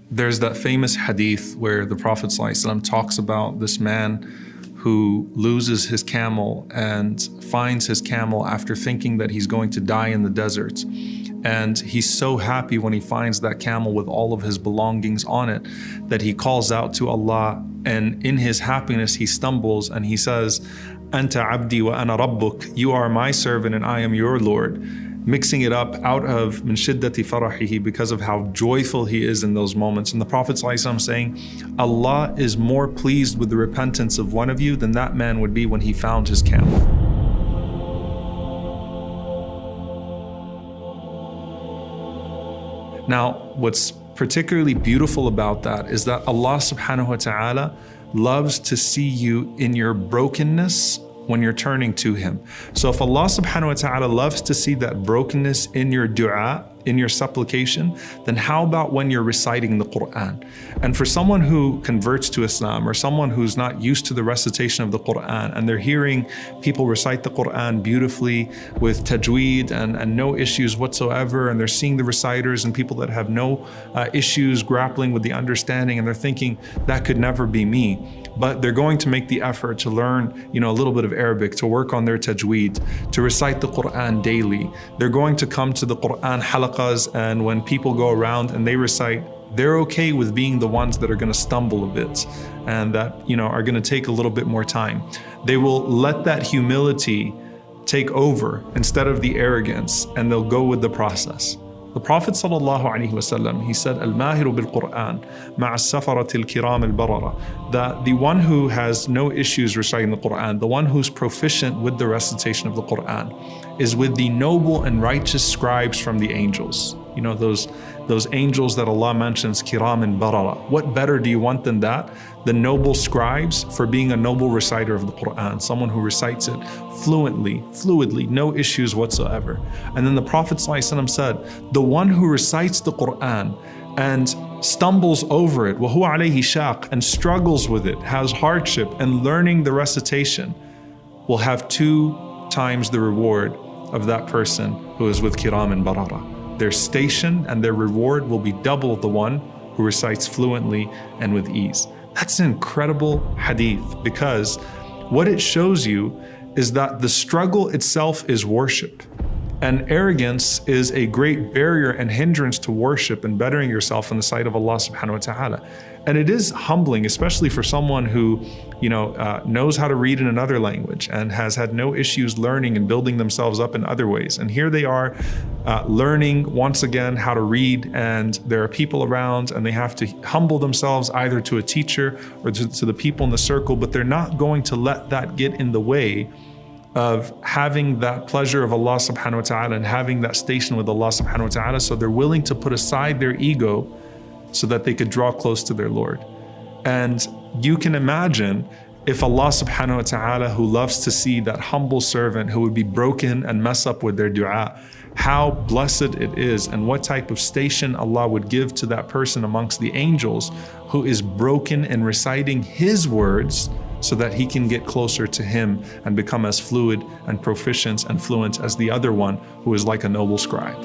There's that famous hadith where the Prophet ﷺ talks about this man who loses his camel and finds his camel after thinking that he's going to die in the desert. And he's so happy when he finds that camel with all of his belongings on it that he calls out to Allah, and in his happiness he stumbles and he says, Anta abdi wa ana rabbuk, you are my servant and I am your Lord, mixing it up out of min shiddati farahihi, because of how joyful he is in those moments. And the Prophet ﷺ saying, Allah is more pleased with the repentance of one of you than that man would be when he found his camel. Now, what's particularly beautiful about that is that Allah subhanahu wa ta'ala loves to see you in your brokenness when you're turning to Him. So if Allah subhanahu wa ta'ala loves to see that brokenness in your dua, in your supplication, then how about when you're reciting the Qur'an? And for someone who converts to Islam, or someone who's not used to the recitation of the Qur'an, and they're hearing people recite the Qur'an beautifully with tajweed and no issues whatsoever, and they're seeing the reciters and people that have no issues grappling with the understanding, and they're thinking, that could never be me. But they're going to make the effort to learn, a little bit of Arabic, to work on their tajweed, to recite the Qur'an daily. They're going to come to the Qur'an halaqas, and when people go around and they recite, they're okay with being the ones that are going to stumble a bit and that, are going to take a little bit more time. They will let that humility take over instead of the arrogance, and they'll go with the process. The Prophet ﷺ, he said, Al-Mahiru bil-Qur'an ma'a safarati al-kiram al-barara, that the one who has no issues reciting the Qur'an, the one who's proficient with the recitation of the Qur'an, is with the noble and righteous scribes from the angels. Those angels that Allah mentions, kiram and barara. What better do you want than that? The noble scribes for being a noble reciter of the Qur'an, someone who recites it fluidly, no issues whatsoever. And then the Prophet ﷺ said, the one who recites the Qur'an and stumbles over it, وَهُوَ عَلَيْهِ شَاقٍ, and struggles with it, has hardship in learning the recitation, will have 2 times the reward of that person who is with kiram and barara. Their station and their reward will be double the one who recites fluently and with ease. That's an incredible hadith, because what it shows you is that the struggle itself is worship. And arrogance is a great barrier and hindrance to worship and bettering yourself in the sight of Allah subhanahu wa ta'ala. And it is humbling, especially for someone who, knows how to read in another language and has had no issues learning and building themselves up in other ways. And here they are learning once again how to read, and there are people around, and they have to humble themselves either to a teacher or to the people in the circle, but they're not going to let that get in the way of having that pleasure of Allah subhanahu wa ta'ala and having that station with Allah subhanahu wa ta'ala. So they're willing to put aside their ego so that they could draw close to their Lord. And you can imagine if Allah subhanahu wa ta'ala, who loves to see that humble servant who would be broken and mess up with their dua, how blessed it is and what type of station Allah would give to that person amongst the angels who is broken in reciting His words, so that he can get closer to Him and become as fluid and proficient and fluent as the other one who is like a noble scribe.